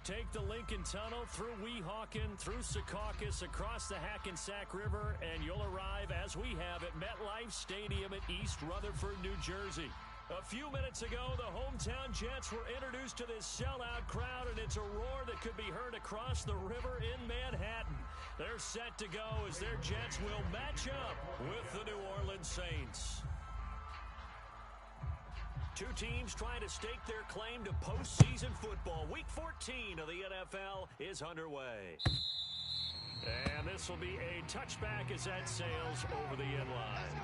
Take the Lincoln Tunnel through Weehawken, through Secaucus, across the Hackensack River, and you'll arrive, as we have, at MetLife Stadium at East Rutherford, New Jersey. A few minutes ago, the hometown Jets were introduced to this sellout crowd, and it's a roar that could be heard across the river in Manhattan. They're set to go as their Jets will match up with the New Orleans Saints. Two teams trying to stake their claim to postseason football. Week 14 of the NFL is underway. And this will be a touchback as that sails over the end line.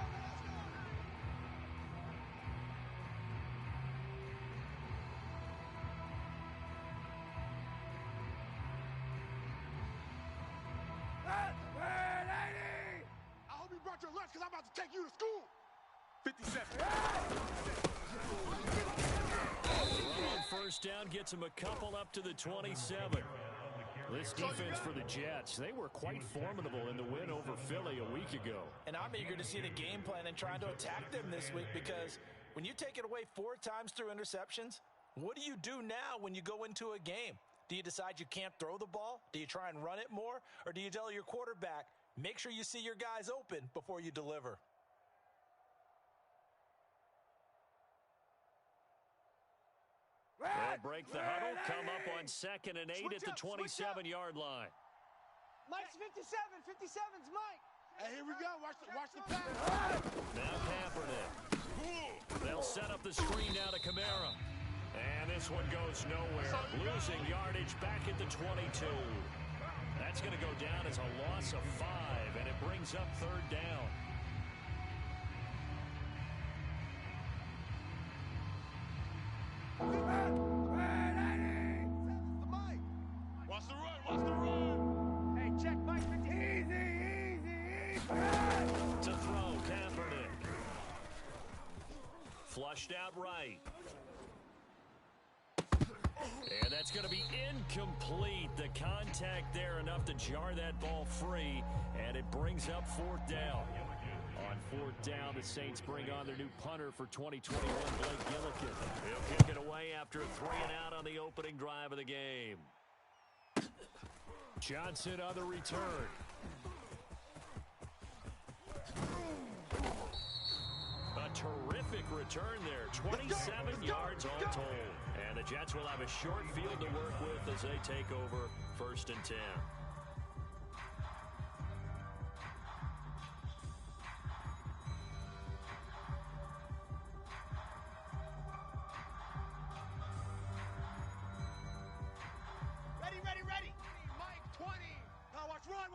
I hope you brought your lunch because I'm about to take you to school. 57. First down gets him a couple up to the 27. This defense for the Jets, they were quite formidable in the win over Philly a week ago. And I'm eager to see the game plan and trying to attack them this week, because when you take it away 4 times through interceptions, what do you do now when you go into a game? Do you decide you can't throw the ball? Do you try and run it more? Or do you tell your quarterback, make sure you see your guys open before you deliver? They'll break the huddle, come up on 2nd and 8 at the 27-yard line. Mike's 57. 57's Mike. Hey, here we go. Watch the pass. Now Kaepernick. They'll set up the screen now to Kamara. And this one goes nowhere. Losing yardage back at the 22. That's going to go down as a loss of 5, and it brings up 3rd down. Watch the run. Hey, check Mike. Easy. To throw, Kaepernick. Flushed out right. And that's going to be incomplete. The contact there enough to jar that ball free, and it brings up 4th down. On 4th down, the Saints bring on their new punter for 2021, Blake Gillikin. He'll kick it away after a 3-and-out on the opening drive of the game. Johnson on the return. A terrific return there. 27 yards all told. And the Jets will have a short field to work with as they take over 1st and 10. Ready. Mike, 20. Now watch run.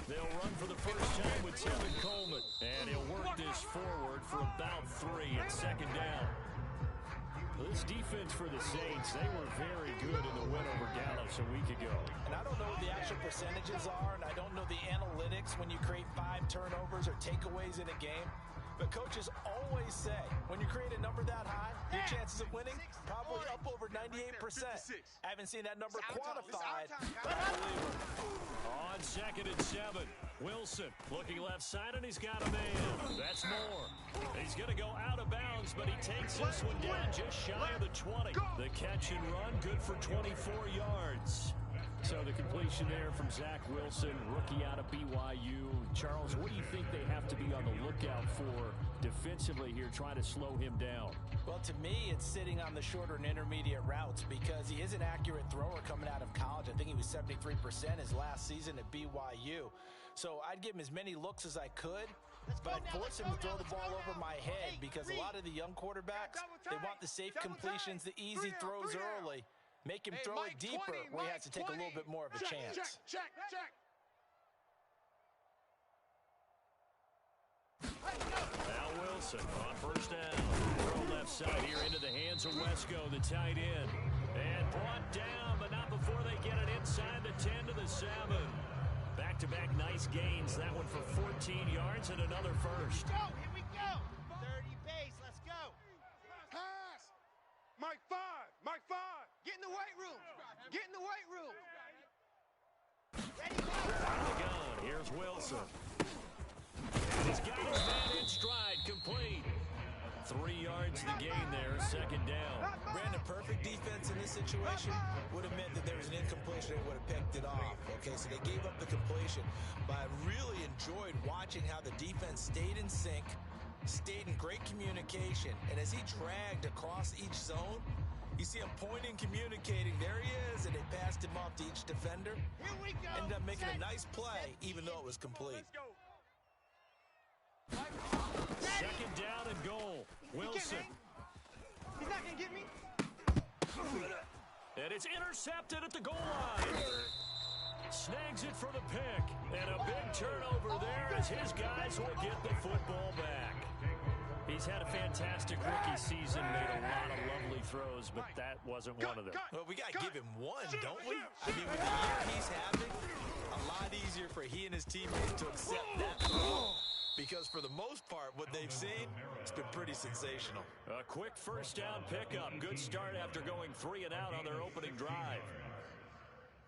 They'll run for the first time with Tevin Coleman. And he'll work this forward for about 3 at 2nd down. This defense for the Saints, they were very good in the win over Dallas a week ago. And I don't know what the actual percentages are, and I don't know the analytics when you create 5 turnovers or takeaways in a game. But coaches always say, when you create a number that high, your chances of winning probably up over 98%. I haven't seen that number quantified, but I believe it. On 2nd and 7, Wilson looking left side, and he's got a man. That's Moore. He's going to go out of bounds, but he takes this one down just shy of the 20. The catch and run, good for 24 yards. So the completion there from Zach Wilson, rookie out of BYU. Charles, what do you think they have to be on the lookout for defensively here, trying to slow him down? Well, to me, it's sitting on the shorter and intermediate routes, because he is an accurate thrower coming out of college. I think he was 73% his last season at BYU. So I'd give him as many looks as I could, but I'd force him to throw the ball over my head, because a lot of the young quarterbacks, they want the safe completions, the easy throws early. Make him throw it deeper where he has to take a little bit more of a chance. Check. Now Wilson on 1st down. Throw left side here into the hands of Wesco, the tight end. And brought down, but not before they get it inside the 10 to the 7. Back-to-back nice gains. That one for 14 yards and another first. Here we go. 30 pace. Let's go. Pass. Mike 5. Get in the weight room. Ready, On the gun, here's Wilson. And he's got his man in stride, complete. 3 yards to gain there, second down. Brandon, perfect defense in this situation would have meant that there was an incompletion. They would have picked it off. Okay, so they gave up the completion. But I really enjoyed watching how the defense stayed in sync, stayed in great communication. And as he dragged across each zone, you see him pointing, communicating. There he is, and they passed him off to each defender. Here we go. Ended up making a nice play, even though it was complete. Second down and goal. Wilson. He's not going to get me. And it's intercepted at the goal line. Snags it for the pick. And a big turnover there as his guys will get the football back. He's had a fantastic rookie season, made a lot of lovely throws, but that wasn't one of them. Well, we got to give him one, don't we? I mean, with the year he's having, a lot easier for he and his teammates to accept that throw. Because for the most part, what they've seen, it's been pretty sensational. A quick first down pickup. Good start after going 3 and out on their opening drive.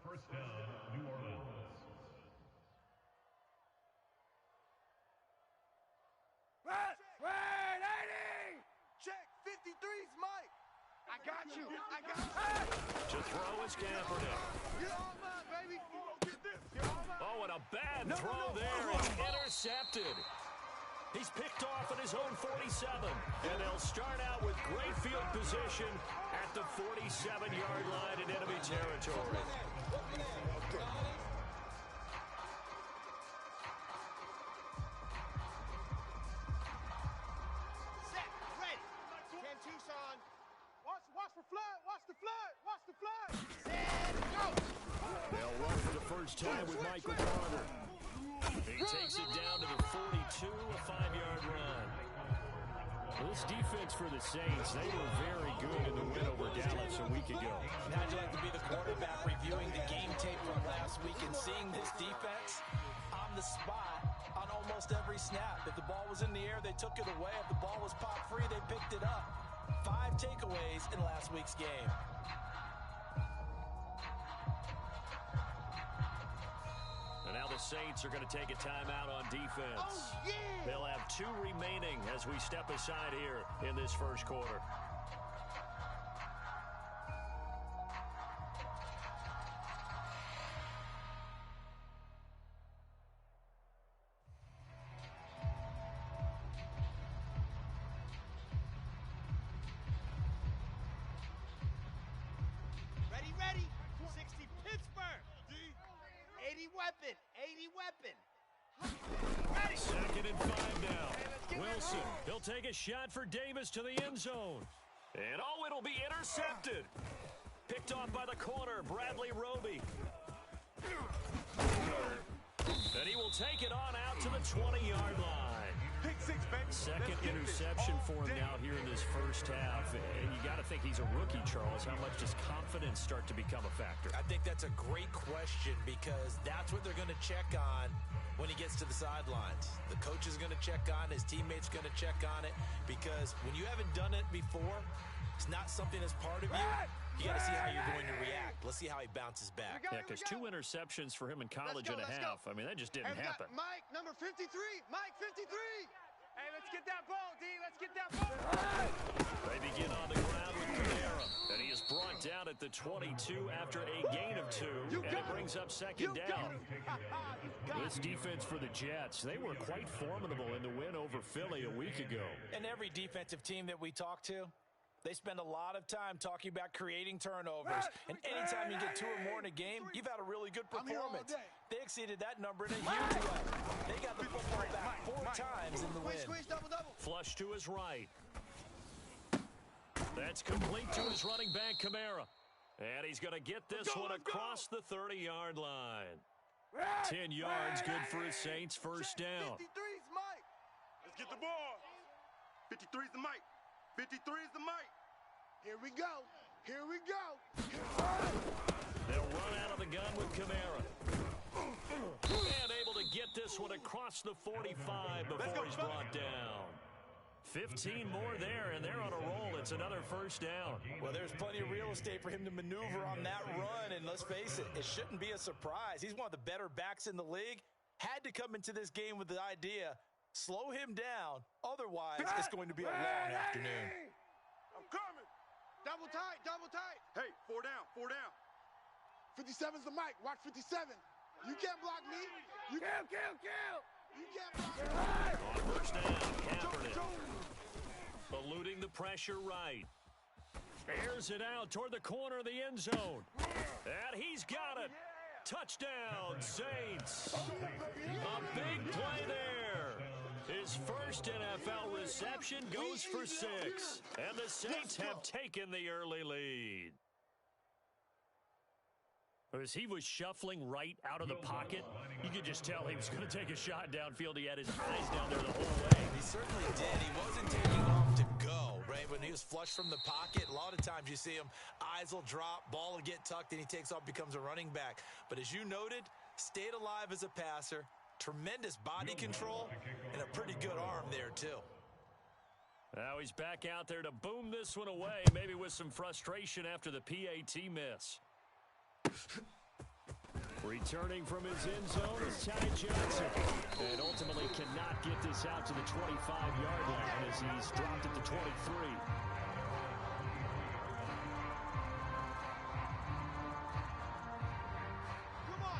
First down, New Orleans. Wait, 80! Check, 53's Mike. I got you. To throw is Kaepernick. You're all mine, baby. Get this. You're all mine. Oh, and a bad throw there. It's intercepted. He's picked off at his own 47. And they'll start out with great field position at the 47-yard line in enemy territory. Set. Ready. 10 Tucson. Watch for flood. Watch the flood. Watch the flood. Set. Go. They'll run for the first time with Michael Carter. He takes it down to the 42, a 5-yard run. This defense for the Saints, they were very good in the win over Dallas a week ago. How'd you like to be the quarterback reviewing the game tape from last week and seeing this defense on the spot on almost every snap? If the ball was in the air, they took it away. If the ball was pop free, they picked it up. 5 takeaways in last week's game. And now the Saints are going to take a timeout on defense. Oh, yeah. They'll have 2 remaining as we step aside here in this first quarter. Ready. 60 Pittsburgh. 80 weapon. 80 weapon. Ready. Second and 5 now. Wilson, he'll take a shot for Davis to the end zone. And oh, it'll be intercepted. Picked off by the corner, Bradley Roby. And he will take it on out to the 20-yard line. Pick 6, baby. Second interception for him now here in this first half. And you got to think he's a rookie, Charles. How much does confidence start to become a factor? I think that's a great question because that's what they're going to check on when he gets to the sidelines. The coach is going to check on, his teammates going to check on it because when you haven't done it before, it's not something that's part of you. You got to see how you're going to react. Let's see how he bounces back. Yeah, because 2 interceptions for him in college and a half. I mean, that just didn't happen. Mike, number 53. Mike, 53. Hey, let's get that ball, D. Let's get that ball. They begin on the ground with Kamara. And he is brought down at the 22 after a gain of 2. And it brings up second down. This defense for the Jets, they were quite formidable in the win over Philly a week ago. And every defensive team that we talk to, they spend a lot of time talking about creating turnovers. And anytime you get 2 or more in a game, you've had a really good performance. They exceeded that number in a huge way. They got the football back 4 times in the win. Squeeze, double. Flush to his right. That's complete to his running back, Kamara. And he's going to get this one across the 30-yard line. 10 yards, good for his Saints, first down. 53's Mike. Let's get the ball. 53's the Mike. 53's the Mike. Here we go. They'll run out of the gun with Kamara. And able to get this one across the 45 before he's brought down. 15 more there, and they're on a roll. It's another first down. Well, there's plenty of real estate for him to maneuver on that run, and let's face it, it shouldn't be a surprise. He's one of the better backs in the league. Had to come into this game with the idea Slow him down. Otherwise, it's going to be a long afternoon. I'm coming. Double tight, double tight. Hey, 4 down, 4 down. 57's the mic. Watch 57. You can't block me. You kill. You can't block me. On first down, Kaepernick. Eluding the pressure right. Airs it out toward the corner of the end zone. And he's got it. Touchdown, Saints. A big play there. His first NFL reception goes for 6. And the Saints have taken the early lead. As he was shuffling right out of the pocket, you could just tell he was going to take a shot downfield. He had his eyes down there the whole way. He certainly did. He wasn't taking off to go, right? When he was flush from the pocket, a lot of times you see him, eyes will drop, ball will get tucked, and he takes off, becomes a running back. But as you noted, stayed alive as a passer, tremendous body control, and a pretty good arm there, too. Now he's back out there to boom this one away, maybe with some frustration after the PAT miss. Returning from his end zone is Ty Johnson. And ultimately cannot get this out to the 25-yard line as he's dropped at the 23.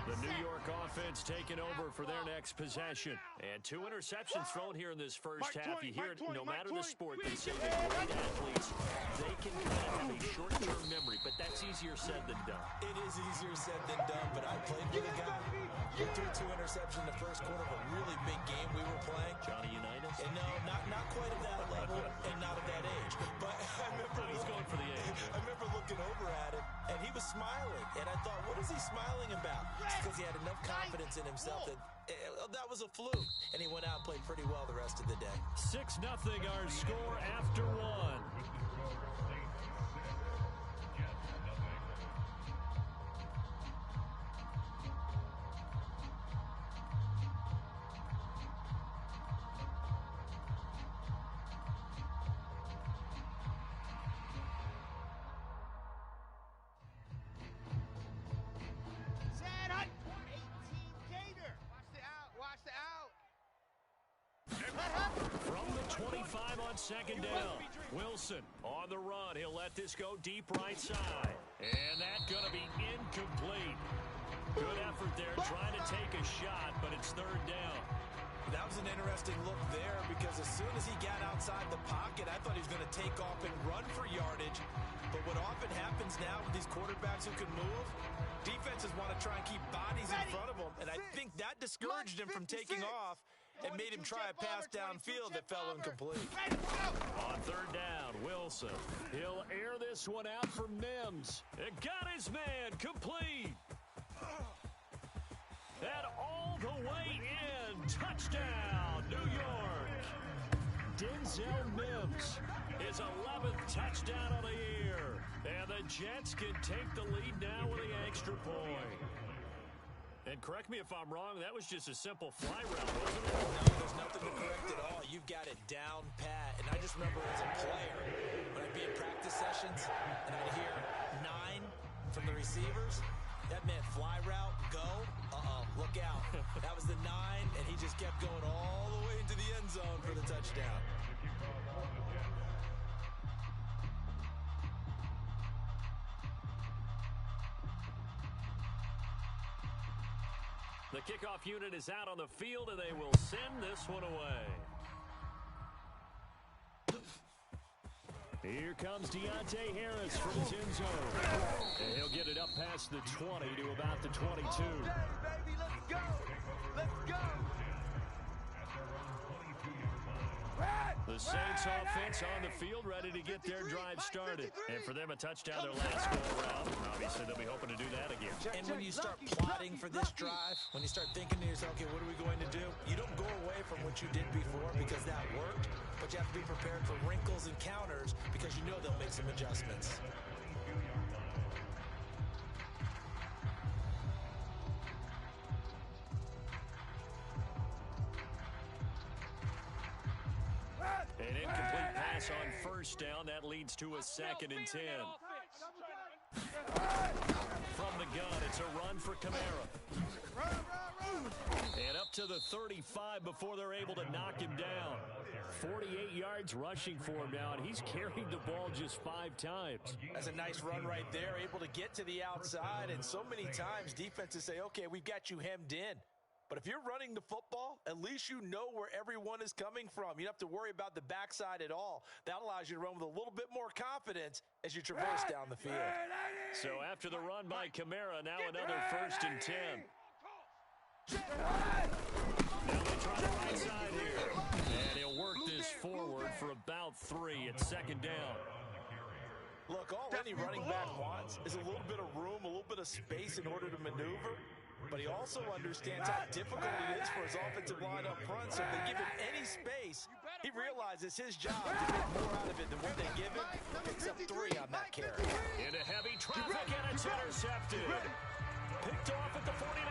The New York offense taking over for their next possession. And 2 interceptions thrown here in this first half. You hear it, no matter the sport, they say that great athletes, they can kind of have a short-term memory, but that's easier said than done. It is easier said than done, but I played with a guy who threw 2 interceptions in the first quarter of a really big game we were playing. Johnny Unitas? And no, not quite at that level and not at that age. But I remember He's going for the age. I remember looking over at him, and he was smiling. And I thought, what is he smiling about? Because he had enough confidence in himself that that was a fluke. And he went out and played pretty well the rest of the day. 6-0 our score after 1. Set up. 18 Gator. Watch the out. From the 25 on second down, Wilson on the run. He'll let this go deep right side. And that's going to be incomplete. Good effort there trying to take a shot, but it's 3rd down. That was an interesting look there because as soon as he got outside the pocket, I thought he was going to take off and run for yardage. But what often happens now with these quarterbacks who can move, defenses want to try and keep bodies in front of them. And I think that discouraged him from taking off and made him try a pass downfield that fell incomplete. On 3rd down, Wilson. He'll air this one out for Mims. It got his man complete. And all the way in. Touchdown, New York. Denzel Mims, his 11th touchdown of the year. And the Jets can take the lead now with the extra point. And correct me if I'm wrong, that was just a simple fly route, wasn't it? No, there's nothing to correct at all. You've got it down pat. And I just remember as a player, when I'd be in practice sessions and I'd hear 9 from the receivers, that meant fly route, go, look out. That was the 9, and he just kept going all the way into the end zone for the touchdown. The kickoff unit is out on the field, and they will send this one away. Here comes Deontay Harris from his end zone. And he'll get it up past the 20 to about the 22. Baby, let's go. Let's go. The Saints offense on the field ready to get their drive started. And for them, a touchdown their last go-around. Obviously, they'll be hoping to do that again. And when you start plotting for this drive, when you start thinking to yourself, okay, what are we going to do? You don't go away from what you did before because that worked, but you have to be prepared for wrinkles and counters because you know they'll make some adjustments. An incomplete pass on first down. That leads to a 2nd and 10. From the gun, it's a run for Kamara. And up to the 35 before they're able to knock him down. 48 yards rushing for him now, and he's carried the ball just 5 times. That's a nice run right there, able to get to the outside, and so many times defenses say, okay, we've got you hemmed in. But if you're running the football, at least you know where everyone is coming from. You don't have to worry about the backside at all. That allows you to run with a little bit more confidence as you traverse down the field. So after the run by Kamara, now another 1st and 10. Now they try the right side here. And he'll work this forward for about 3 at 2nd down. Look, all any running back wants is a little bit of room, a little bit of space in order to maneuver. But he also understands how difficult it is for his offensive line up front. So if they give him any space, he realizes his job to make more out of it than what they give him. Picks up 3 on that carry. Into heavy traffic, and it's intercepted. Picked off at the 49.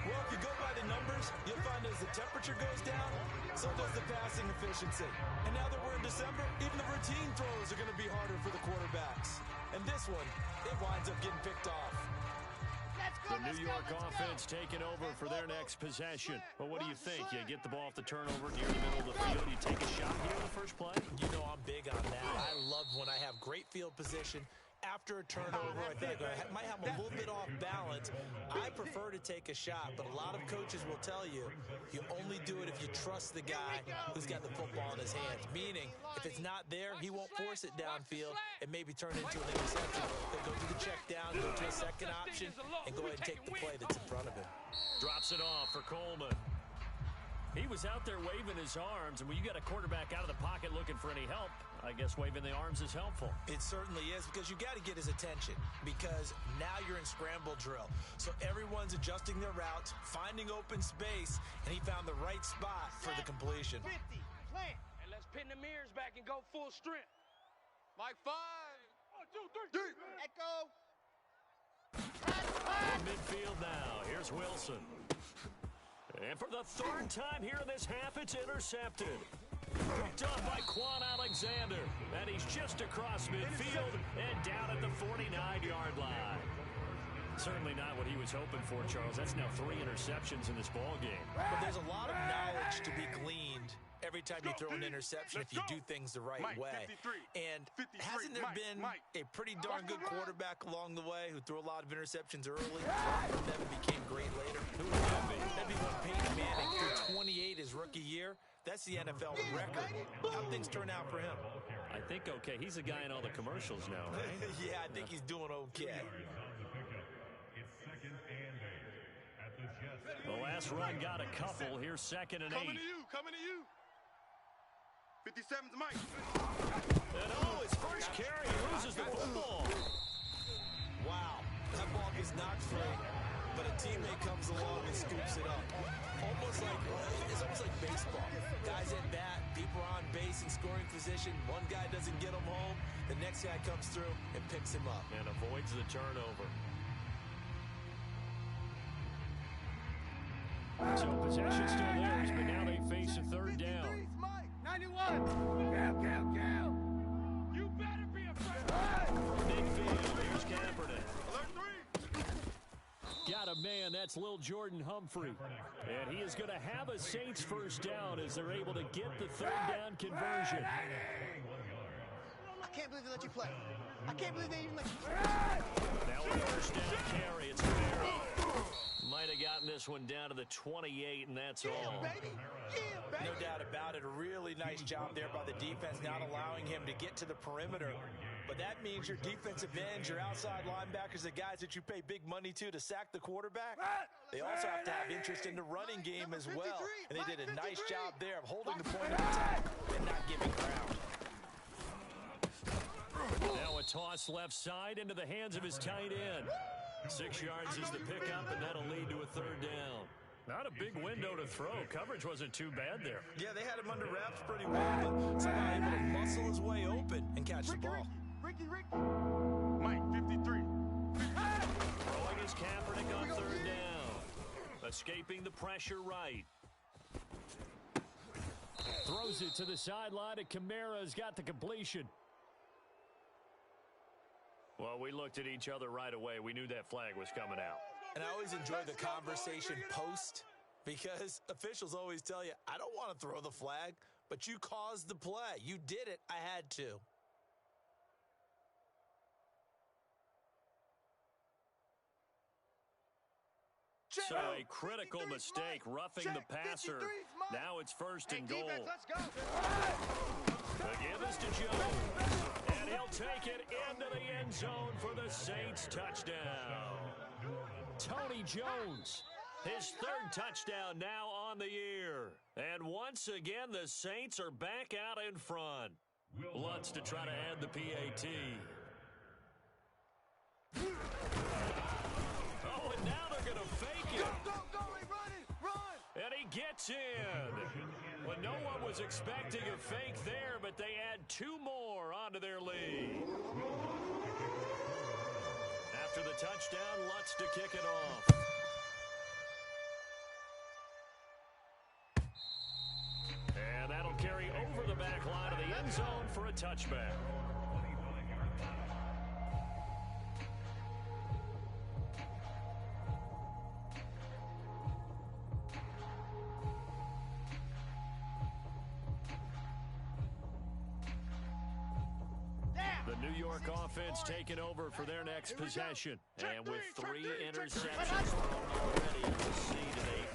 Well, if you go by the numbers, you'll find as the temperature goes down, so does the passing efficiency. And now that we're in December, even the routine throws are going to be harder for the quarterbacks. And this one, it winds up getting picked off. The New York offense taking over for their next possession. Well, what do you think? You get the ball off the turnover near the middle of the field. You take a shot here in the first play? You know I'm big on that. I love when I have great field position. After a turnover, I think I might have a little bit off balance. I prefer to take a shot, but a lot of coaches will tell you, you only do it if you trust the guy who's got the football in his hands. Meaning, if it's not there, he won't force it downfield and maybe turn it into an interception. He'll go to the check down, go to a second option, and go ahead and take the play that's in front of him. Drops it off for Coleman. He was out there waving his arms, and when you got a quarterback out of the pocket looking for any help, I guess waving the arms is helpful. It certainly is, because you got to get his attention, because now you're in scramble drill. So everyone's adjusting their routes, finding open space, and he found the right spot for the completion. 50, plant. And let's pin the mirrors back and go full strength. Mike 5. 1, 2, 3. Echo. Midfield now. Here's Wilson. And for the 3rd time here in this half, it's intercepted. Picked up by Quan Alexander. And he's just across midfield and down at the 49-yard line. Certainly not what he was hoping for, Charles. That's now 3 interceptions in this ball game. But there's a lot of knowledge to be gleaned every time you throw an interception if you do things the right way. And hasn't there been a pretty darn good quarterback along the way who threw a lot of interceptions early and then became great later? Who would that be? That'd be when Peyton Manning threw 28 his rookie year. That's the NFL record. How'd things turn out for him? I think okay. He's a guy in all the commercials now, right? Yeah, I think he's doing okay. The last run got a couple. Here's 2nd and 8. Coming to you. 57's Mike. And his first carry, he loses the football. Wow, that ball gets knocked free, but a teammate comes along and scoops it up. It's almost like baseball. Guys at bat, people are on base in scoring position. One guy doesn't get him home. The next guy comes through and picks him up. And avoids the turnover. So possession still theirs, but now they face a 3rd down. 91. Kill. You better be afraid. Midfield, here's Kaepernick. Alert 3. Got a man, that's Lil Jordan Humphrey. And he is going to have a Saints 1st down as they're able to get the 3rd down conversion. I can't believe they let you play. I can't believe they even let you play. Now a 1st down carry, it's Ferry. Might have gotten this one down to the 28, and that's all. No doubt about it. A really nice job there by the defense, not allowing him to get to the perimeter. But that means your defensive ends, your outside linebackers, the guys that you pay big money to sack the quarterback, they also have to have interest in the running game as well. And they did a nice job there of holding the point of attack and not giving ground. Now a toss left side into the hands of his tight end. 6 yards is the pickup, and that'll lead to a 3rd down. Not a big window to throw. Coverage wasn't too bad there. Yeah, they had him under wraps pretty well, but somehow able to muscle his way open and catch the ball. Ricky. Mike 53. Throwing his Kaepernick on 3rd down. Escaping the pressure right. Throws it to the sideline, and Kamara's got the completion. Well, we looked at each other right away. We knew that flag was coming out. And I always enjoy the conversation post because officials always tell you, I don't want to throw the flag, but you caused the play. You did it. I had to. So a critical mistake, roughing the passer. Now it's first and goal. Let's go. The give is to Jones. And he'll take it into the end zone for the Saints touchdown. Tony Jones, his third touchdown now on the year. And once again, the Saints are back out in front. Lutz to try to add the PAT. Oh, and now they're going to fake it. Run! And he gets in. Well, no one was expecting a fake there, but they add two more onto their lead. After the touchdown, Lutz to kick it off. And that'll carry over the back line of the end zone for a touchback. The New York offense taking over for their next possession. And with three interceptions thrown already, you'll see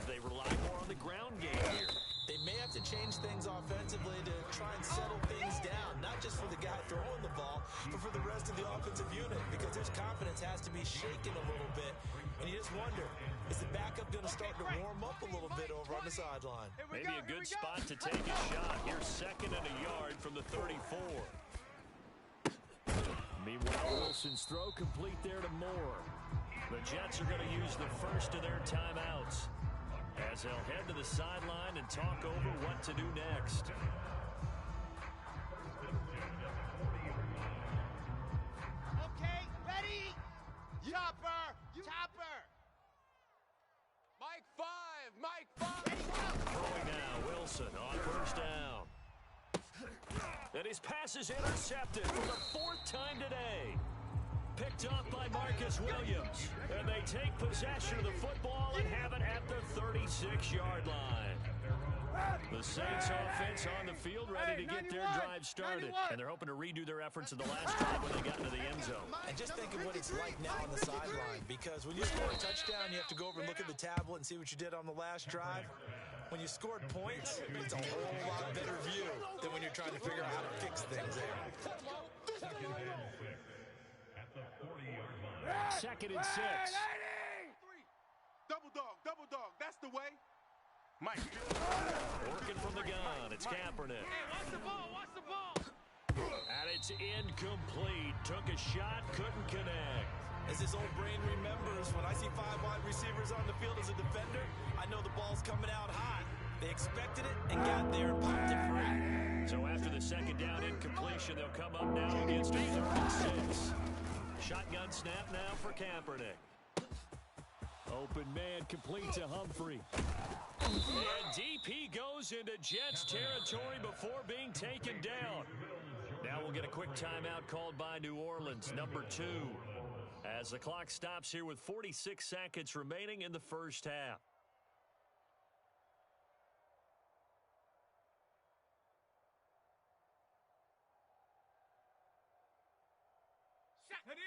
they rely more on the ground game here. They may have to change things offensively to try and settle things down, not just for the guy throwing the ball, but for the rest of the offensive unit, because his confidence has to be shaken a little bit. And you just wonder, is the backup going to start to warm up a little bit over on the sideline? Maybe a good spot to take a shot. Here's second and a yard from the 34. Meanwhile, Wilson's throw complete there to Moore. The Jets are going to use the first of their timeouts as they'll head to the sideline and talk over what to do next. Okay, ready? Chopper! Mike 5! Throwing now, Wilson on first down. And his pass is intercepted for the fourth time today. Picked up by Marcus Williams. And they take possession of the football and have it at the 36-yard line. The Saints offense on the field ready to get their drive started. And they're hoping to redo their efforts in the last drive when they got into the end zone. And just think of what it's like now on the sideline, because when you score a touchdown, you have to go over and look at the tablet and see what you did on the last drive. When you scored points, it's a whole lot better view than when you're trying to figure out how to fix things there. Second and 6. Double dog, that's the way. Mike. Working from the gun, it's Kaepernick. Hey, watch the ball! And it's incomplete. Took a shot, couldn't connect. As his old brain remembers, when I see 5 wide receivers on the field as a defender, I know the ball's coming out high. They expected it and got there and popped it free. So after the second down incompletion, they'll come up now against a 3rd and 6. Shotgun snap now for Kaepernick. Open man complete to Humphrey. And DP goes into Jets territory before being taken down. Now we'll get a quick timeout called by New Orleans, number 2. As the clock stops here with 46 seconds remaining in the first half. Ready?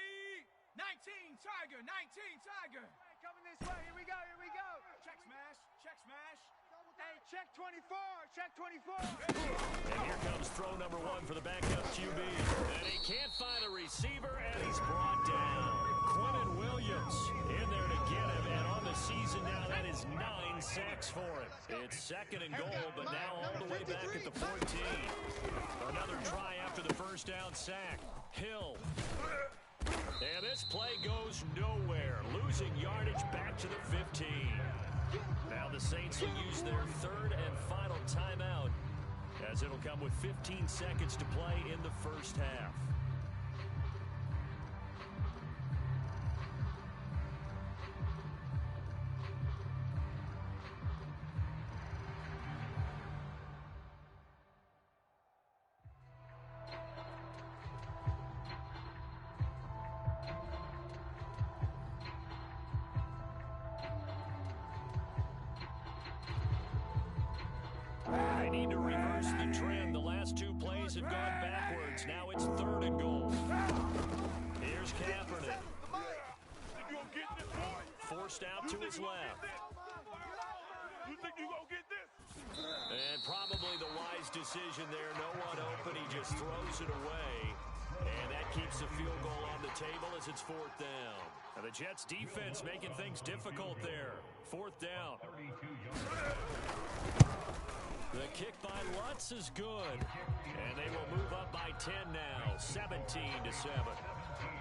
19 Tiger. Hey, coming this way. Here we go. Check smash. Hey, check 24. And here comes throw number 1 for the backup QB. And he can't find a receiver, and he's brought down. Quinnen Williams in there to get him. And on the season now, that is 9 sacks for him. It's second and goal, but now all the way back at the 14. Another try after the first down sack. Hill. And this play goes nowhere. Losing yardage back to the 15. Now the Saints will use their 3rd and final timeout, as it'll come with 15 seconds to play in the first half. need to reverse the trend. The last two plays have gone backwards. Now it's 3rd and goal. Here's Kaepernick. Forced out to his left. You think you gonna get this? And probably the wise decision there. No one open. He just throws it away. And that keeps the field goal on the table as it's 4th down. And the Jets defense making things difficult there. 4th down. The kick by Lutz is good. And they will move up by 10 now, 17-7.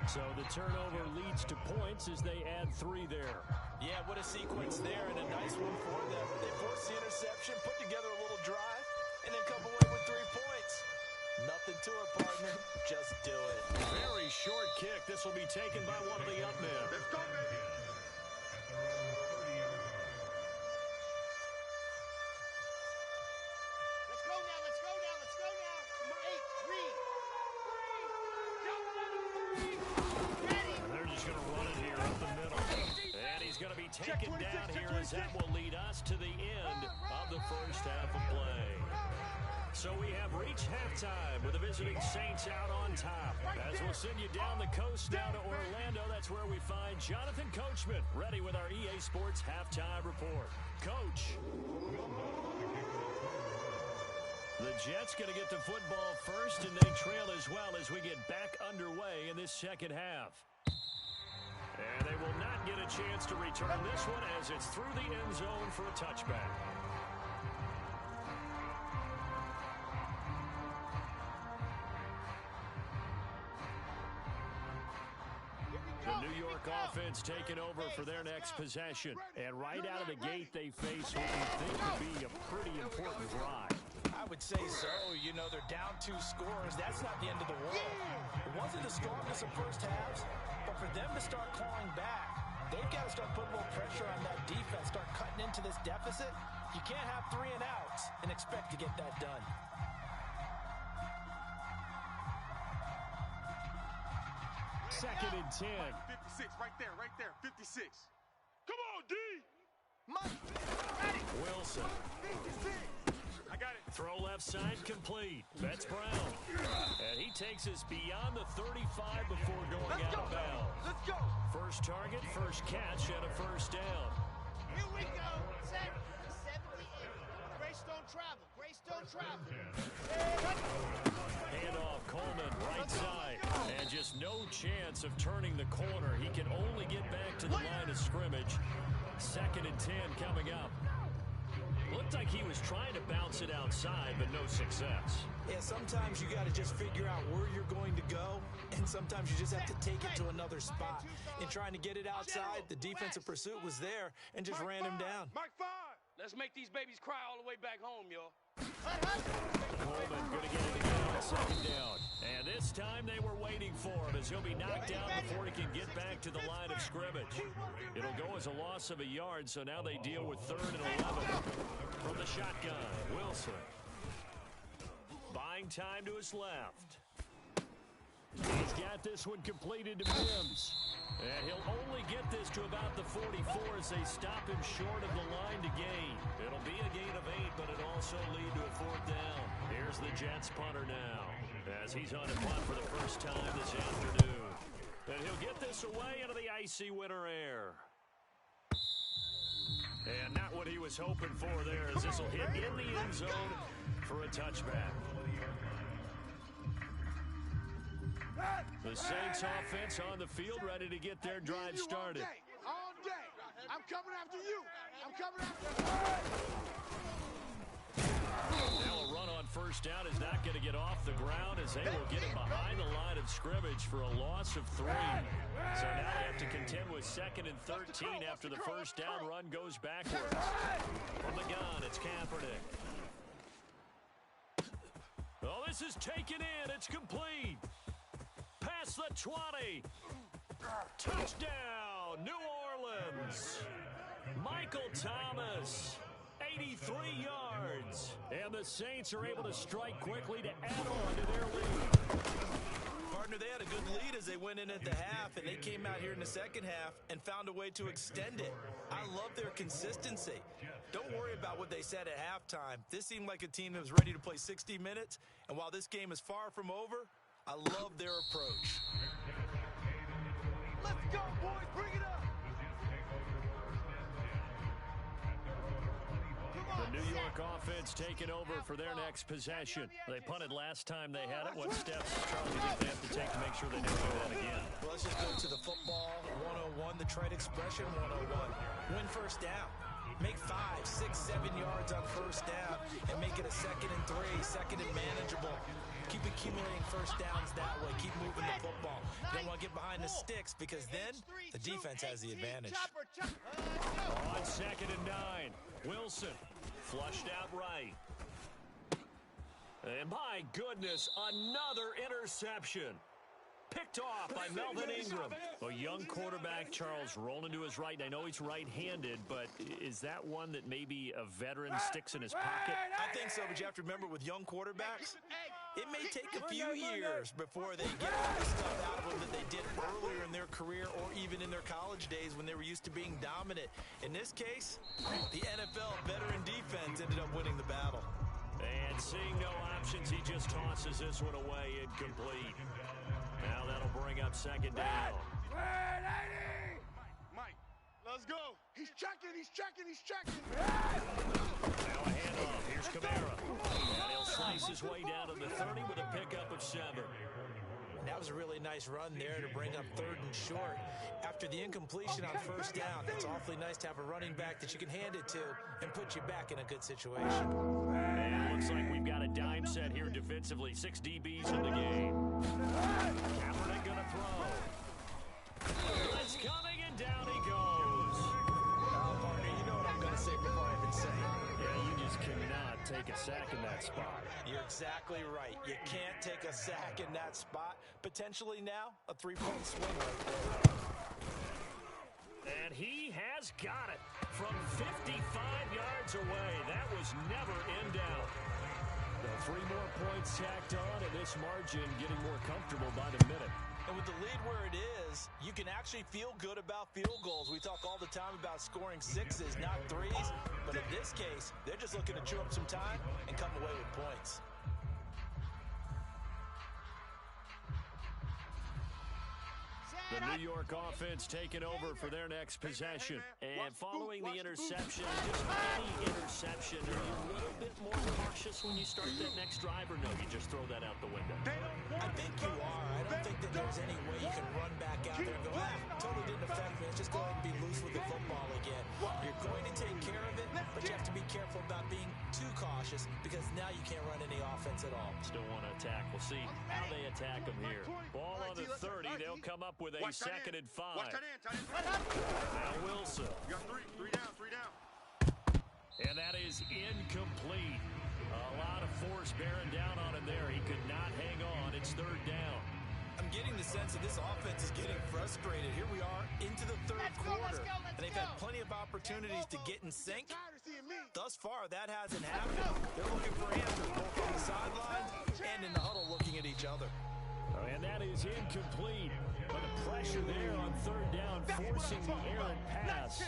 So the turnover leads to points as they add 3 there. Yeah, what a sequence there, and a nice one for them. They forced the interception, put together a little drive, and then come away with 3 points. Nothing to it, partner. Just do it. Very short kick. This will be taken by one of the up men. Let's go, baby. Let's go now, let's go now, let's go now. 8, 3. Ready. And they're just going to run it here up the middle. And he's going to be taken down here as that will lead us to the end of the first half of play. So we have reached halftime with the visiting Saints out on top. As we'll send you down the coast now to Orlando, that's where we find Jonathan Coachman ready with our EA Sports Halftime Report. Coach. The Jets going to get the football first, and they trail as well as we get back underway in this second half. And they will not get a chance to return this one as it's through the end zone for a touchback. The New York offense taking over for their next possession. And right out of the gate, they face what you think would be a pretty important drive. I would say so. You know, they're down 2 scores. That's not the end of the world. It wasn't the strongest of first halves, but for them to start clawing back, they've got to start putting a little pressure on that defense, start cutting into this deficit. You can't have 3 and outs and expect to get that done. Second and 10. 56, right there, 56. Come on, D! Wilson. 56. I got it. Throw left side complete. That's Brown. And he takes us beyond the 35 before going out of bounds. Let's go. First target, first catch, and a first down. Here we go. 78. Grace don't travel. Grace don't travel. Handoff, Coleman, right side. And just no chance of turning the corner. He can only get back to the line of scrimmage. Second and 10 coming up. Looked like he was trying to bounce it outside, but no success. Yeah, sometimes you got to just figure out where you're going to go, and sometimes you just have to take it to another spot. In trying to get it outside, the defensive pursuit was there and just ran him down. Mike 5. Let's make these babies cry all the way back home, y'all. Coleman going to get it again on second down. And this time they were waiting for him as he'll be knocked down before he can get back to the line of scrimmage. It'll go as a loss of a yard, so now they deal with 3rd and 11. From the shotgun, Wilson. Buying time to his left. He's got this one completed to Mims. And he'll only get this to about the 44 as they stop him short of the line to gain. It'll be a gain of 8, but it'll also lead to a 4th down. Here's the Jets punter now as he's on a punt for the first time this afternoon. And he'll get this away into the icy winter air. And not what he was hoping for there as this will hit in the end zone for a touchback. The Saints offense on the field ready to get their drive started. All day. I'm coming after you. I'm coming after you. Now a run on first down is not going to get off the ground as they will get it behind the line of scrimmage for a loss of 3. So now they have to contend with 2nd and 13 after the first down run goes backwards. From the gun, it's Kaepernick. Oh, this is taken in. It's complete. Past the 20. Touchdown, New Orleans. Michael Thomas, 83 yards. And the Saints are able to strike quickly to add on to their lead. Partner, they had a good lead as they went in at the half, and they came out here in the second half and found a way to extend it. I love their consistency. Don't worry about what they said at halftime. This seemed like a team that was ready to play 60 minutes, and while this game is far from over, I love their approach. Let's go, boys. Bring it up. The New York offense taking over for their next possession. They punted last time they had it. What steps, Charlie, do you think they have to take to make sure they don't do that again? Well, let's just go to the football 101, the trade expression 101. Win first down. Make 5, 6, 7 yards on first down and make it a 2nd and 3, 2nd and manageable. Keep accumulating first downs that way. Keep moving the football. You don't want to get behind the sticks because then the defense has the advantage. On 2nd and 9, Wilson flushed out right. And my goodness, another interception. Picked off by Melvin Ingram. A young quarterback, Charles, rolling to his right. I know he's right-handed, but is that one that maybe a veteran sticks in his pocket? I think so, but you have to remember with young quarterbacks, it may take a few years before they get all the stuff out of them that they did earlier in their career or even in their college days when they were used to being dominant. In this case, the NFL veteran defense ended up winning the battle. And seeing no options, he just tosses this one away incomplete. Now that'll bring up 2nd down. Mike, let's go. He's checking. Now a handoff. Here's Kamara. And he'll slice his way down to the 30 with a pickup of 7. That was a really nice run there to bring up 3rd and short. After the incompletion on first down, it's awfully nice to have a running back that you can hand it to and put you back in a good situation. And it looks like we've got a dime set here defensively. 6 DBs in the game. Kaepernick gonna throw. It's coming and down he goes. Partner, you know what I'm going to say before I even say it. Yeah, you just cannot take a sack in that spot. You're exactly right. You can't take a sack in that spot. Potentially now, a 3-point swing right there. And he has got it from 55 yards away. That was never in doubt. The 3 more points tacked on, and this margin getting more comfortable by the minute. And with the lead where it is, you can actually feel good about field goals. We talk all the time about scoring 6s, not 3s. But in this case, they're just looking to chew up some time and come away with points. The New York offense taking over for their next possession. And following the interception, just any interception, are you a little bit more cautious when you start that next drive, or no, you just throw that out the window? I think you are. I don't think that there's any way you can run back out there and go, totally didn't affect me. Let's just go ahead and be loose with the football again. You're going to take care of it, but you have to be careful about being too cautious because now you can't run any offense at all. Still want to attack. We'll see how they attack them here. Ball on the 30. They'll come up with a 2nd and 5. Watch tight end. Now Wilson. You got 3 down. And that is incomplete. A lot of force bearing down on him there. He could not hang on. It's 3rd down. I'm getting the sense that this offense is getting frustrated. Here we are into the 3rd quarter, and they've had plenty of opportunities to get in sync. Thus far, that hasn't happened. They're looking for answers both on the sidelines and in the huddle looking at each other. And that is incomplete. But the pressure there on 3rd down, forcing the errant pass.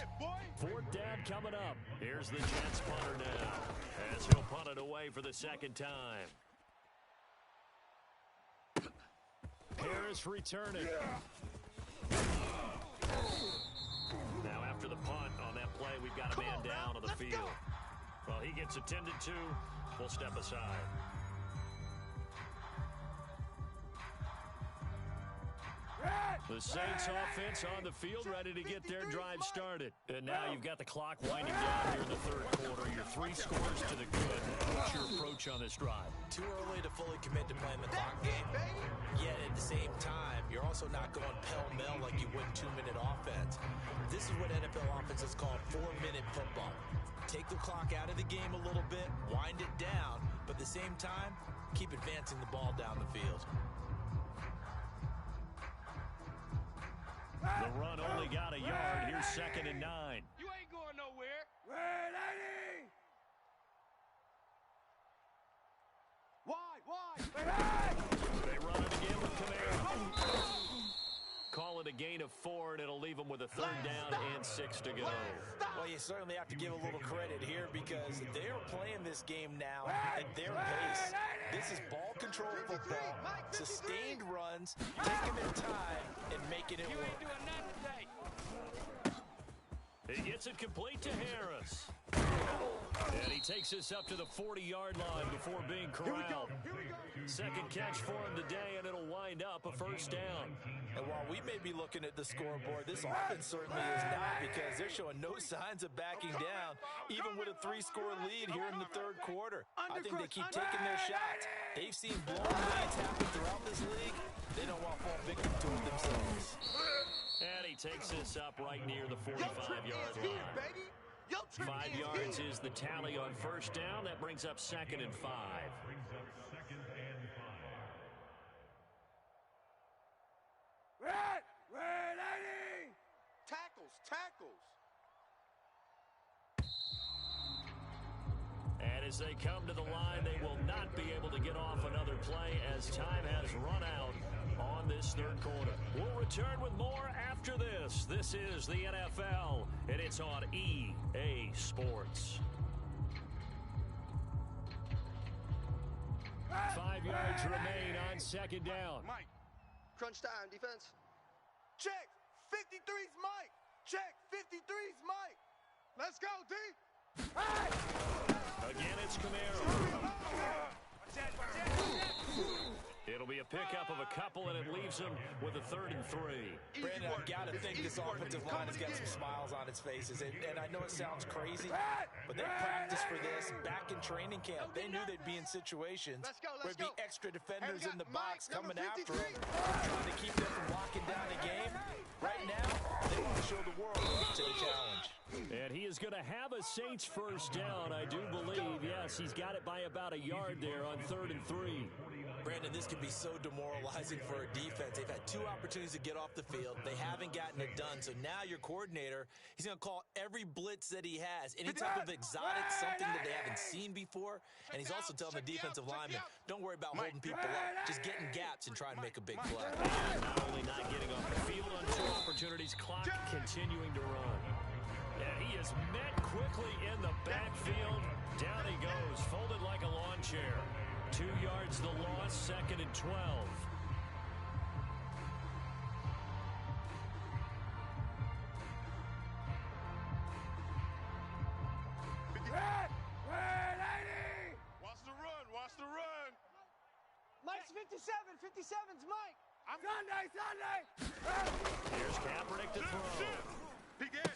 4th down coming up. Here's the Jets punter now, as he'll punt it away for the 2nd time. Harris returning. Now after the punt on that play, we've got a man down on the field. Well, he gets attended to. We'll step aside. The Saints offense on the field, ready to get their drive started. And now you've got the clock winding down here in the 3rd quarter. Your 3 scores to the good. What's your approach on this drive? Too early to fully commit to playing the clock game. Yet at the same time, you're also not going pell-mell like you would 2-minute offense. This is what NFL offenses call 4-minute football. Take the clock out of the game a little bit, wind it down, but at the same time, keep advancing the ball down the field. The run only got a yard. Here's 2nd and 9. You ain't going nowhere. Wide. They run it again with Kamara. gain of 4, and it'll leave them with a 3rd down and 6 to go. Well, you certainly have to give a little credit here because they're playing this game now at their pace. This is ball control football, sustained runs, taking their time and making it work. He gets it complete to Harris. And he takes this up to the 40-yard line before being corralled. Second catch for him today, and it'll wind up a 1st down. And while we may be looking at the scoreboard, this offense certainly is not, because they're showing no signs of backing down, even with a 3-score lead here in the 3rd quarter. I think they keep taking their shots. They've seen blown leads happen throughout this league. They don't want to fall victim to it themselves. And he takes this up right near the 45-yard line. 5 yards is the tally on 1st down. That brings up 2nd and 5. Tackles. And as they come to the line, they will not be able to get off another play as time has run out on this 3rd quarter. We'll return with more after this. This is the NFL, and it's on EA Sports. 5 yards remain on 2nd down. Mike. Crunch time, defense. Check. 53's Mike. Check. 53's Mike. Let's go, D. Again, it's Kamara. It'll be a pickup of a couple, and it leaves him with a 3rd and 3. Brandon, I've got to think this offensive line has got some smiles on its faces. And I know it sounds crazy, but they practiced for this back in training camp. They knew they'd be in situations where it'd be extra defenders in the box coming after them, trying to keep them from locking down the game. Right now, they want to show the world they're up to the challenge. And he is going to have a Saints 1st down, I do believe. Yes, he's got it by about a yard there on 3rd and 3. Brandon, this can be so demoralizing for a defense. They've had 2 opportunities to get off the field. They haven't gotten it done. So now your coordinator, he's going to call every blitz that he has, any type of exotic, something that they haven't seen before. And he's also telling the defensive lineman, don't worry about holding people up. Just get in gaps and try and make a big play. And not only not getting off the field on 2 opportunities, clock continuing to run. And he is met quickly in the backfield. Down he goes, folded like a lawn chair. 2 yards the loss, 2nd and 12. Watch the run. Mike's 57. 57's Mike. I'm Sunday. Here's Kaepernick to throw. Big edge.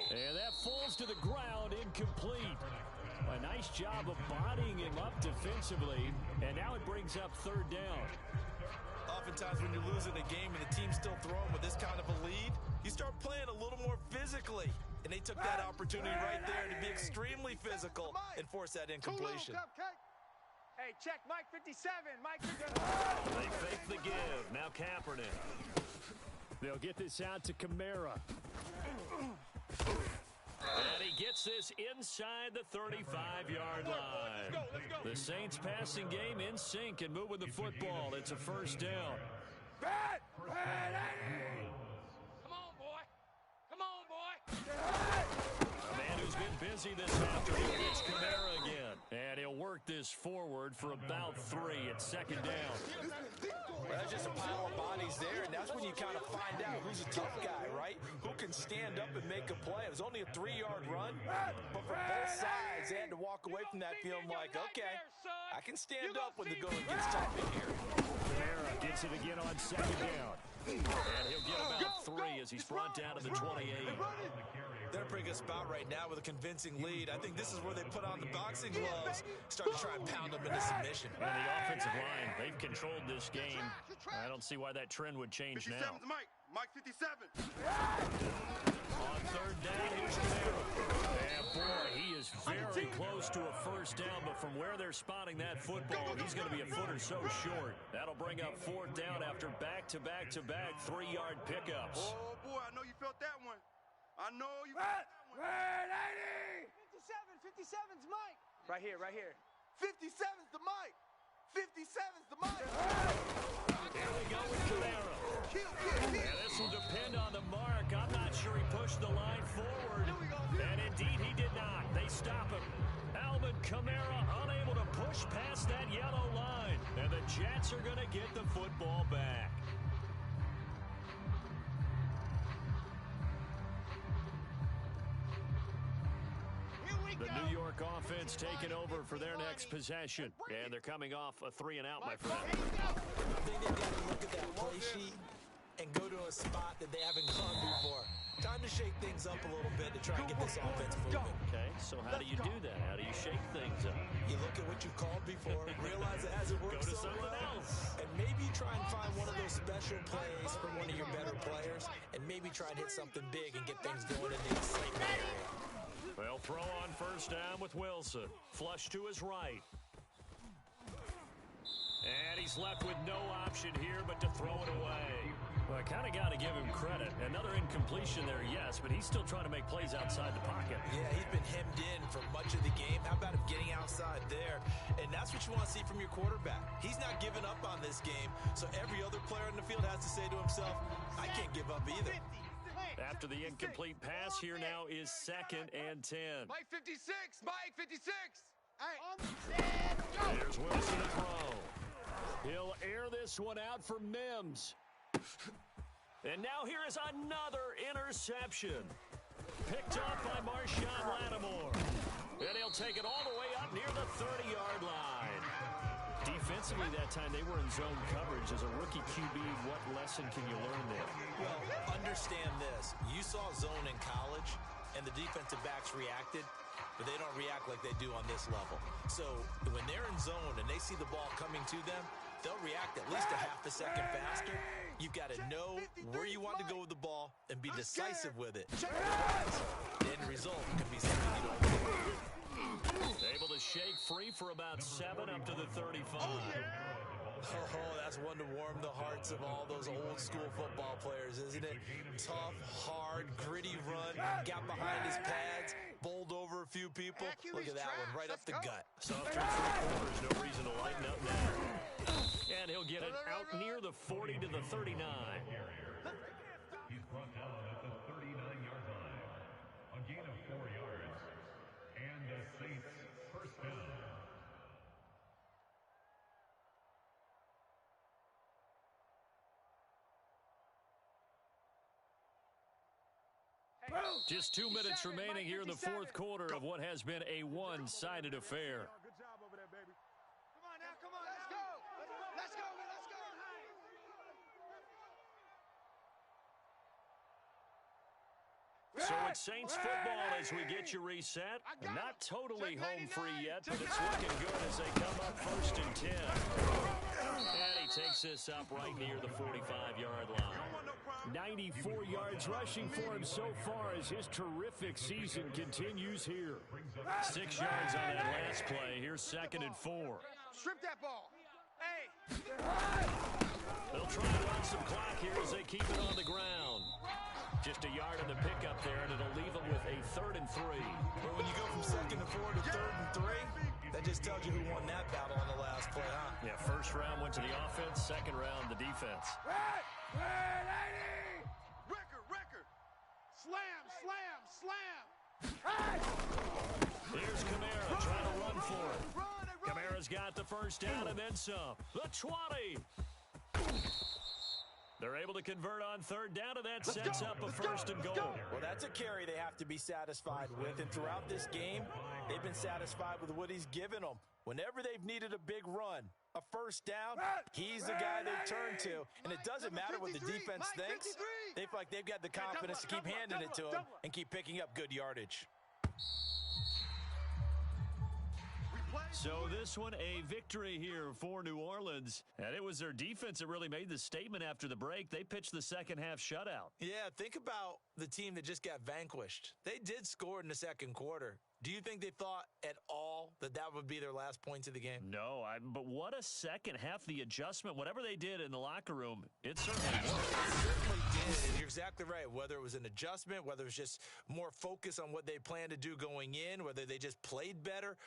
And that falls to the ground, incomplete. A nice job of bodying him up defensively, and now it brings up 3rd down. Oftentimes when you're losing a game and the team's still throwing with this kind of a lead, you start playing a little more physically. And they took that opportunity right there to be extremely physical and force that incompletion. Hey, check Mike 57. Mike 57. They fake the give. Now Kaepernick. They'll get this out to Kamara. And he gets this inside the 35-yard line. The Saints passing game in sync and moving the football. It's a 1st down. Come on, boy. Come on, boy. A man who's been busy this afternoon. It's Kamara again. And he'll work this forward for about 3 at 2nd down. Well, that's just a pile of bodies there, and that's when you kind of find out who's a tough guy, right? Who can stand up and make a play. It was only a 3-yard run, but for both sides, they had to walk away from that feeling like, okay, I can stand up when the going gets tough in here. Kamara gets it again on 2nd down. And he'll get about 3 as he's brought down to the 28. They're in a pretty good spot right now with a convincing lead. I think this is where they put on the boxing gloves, start to try and pound them into submission. And the offensive line, they've controlled this game. I don't see why that trend would change now. 57's Mike. Mike 57. On 3rd down, here's Kamara. And boy, he is very close to a 1st down, but from where they're spotting that football, he's going to be a foot or so short. That'll bring up 4th down after back-to-back-to-back 3-yard pickups. Oh, boy, I know you felt that one. I know you felt that one. 57. 57's Mike. Right here. 57's the Mike. 57's the mic. Here we go with Camaro. And this will depend on the mark. I'm not sure he pushed the line forward. And indeed he did not. They stop him. Alvin Kamara unable to push past that yellow line. And the Jets are going to get the football back. The New York offense taking over for their next possession. And they're coming off a 3-and-out, my friend. I think they've got to look at that play sheet and go to a spot that they haven't gone before. Time to shake things up a little bit to try and get this offense moving. Okay, so how do you do that? How do you shake things up? You look at what you called before, realize it hasn't worked Go to so something well, else. and maybe try and find one of those special plays from one of your better players, and maybe try and hit something big and get things going in the excitement area. Well, throw on first down with Wilson. Flush to his right. And he's left with no option here but to throw it away. Well, I kind of got to give him credit. Another incompletion there, yes, but he's still trying to make plays outside the pocket. Yeah, he's been hemmed in for much of the game. How about him getting outside there? And that's what you want to see from your quarterback. He's not giving up on this game, so every other player in the field has to say to himself, I can't give up either. After the incomplete pass, here now is 2nd and 10. Mike 56! Mike 56! There's Wilson to throw. He'll air this one out for Mims. And now here is another interception. Picked off by Marshawn Lattimore. And he'll take it all the way up near the 30-yard line. Defensively that time, they were in zone coverage. As a rookie QB, what lesson can you learn there? Well, understand this. You saw zone in college, and the defensive backs reacted, but they don't react like they do on this level. So when they're in zone and they see the ball coming to them, they'll react at least a half a second faster. You've got to know where you want to go with the ball and be decisive with it. The end result can be something you don't want. Able to shake free for about 7 up to the 35. Oh, that's one to warm the hearts of all those old school football players, isn't it? Tough, hard, gritty run, got behind his pads, bowled over a few people. Look at that one, right up the gut. So after 3 quarters, no reason to lighten up now. And he'll get it out near the 40 to the 39. He's brought down at the 39-yard line. A gain of 4 yards. And the Saints first down. Just 2 minutes remaining here in the 4th quarter of what has been a one-sided affair. Good job over there, baby. Come on now, come on. Let's go. Let's go. Let's go. So it's Saints football as we get you reset. Not totally home free yet, but it's looking good as they come up 1st and 10. And he takes this up right near the 45-yard line. 94 yards rushing for him so far as his terrific season continues here. 6 yards on that last play. Here's 2nd and 4. Strip that ball. Hey. They'll try to run some clock here as they keep it on the ground. Just a yard on the pickup there, and it'll leave them with a 3rd and 3. But when you go from 2nd and 4 to 3rd and 3, that just tells you who won that battle on the last play, huh? Yeah, 1st round went to the offense, 2nd round the defense. Record. Slam. Here's Kamara trying to run for it. Kamara's got the first down and then some. The 20. They're able to convert on 3rd down, and that sets up a 1st and goal. Well, that's a carry they have to be satisfied with, and throughout this game, they've been satisfied with what he's given them. Whenever they've needed a big run, a 1st down, he's the guy they turn to. And it doesn't matter what the defense thinks. They feel like they've got the confidence to keep handing it to him and keep picking up good yardage. So this one, a victory here for New Orleans. And it was their defense that really made the statement after the break. They pitched the second half shutout. Yeah, think about the team that just got vanquished. They did score in the 2nd quarter. Do you think they thought at all that that would be their last points of the game? No, but what a second half. The adjustment, whatever they did in the locker room, it certainly worked. It certainly did. And you're exactly right. Whether it was an adjustment, whether it was just more focus on what they planned to do going in, whether they just played better,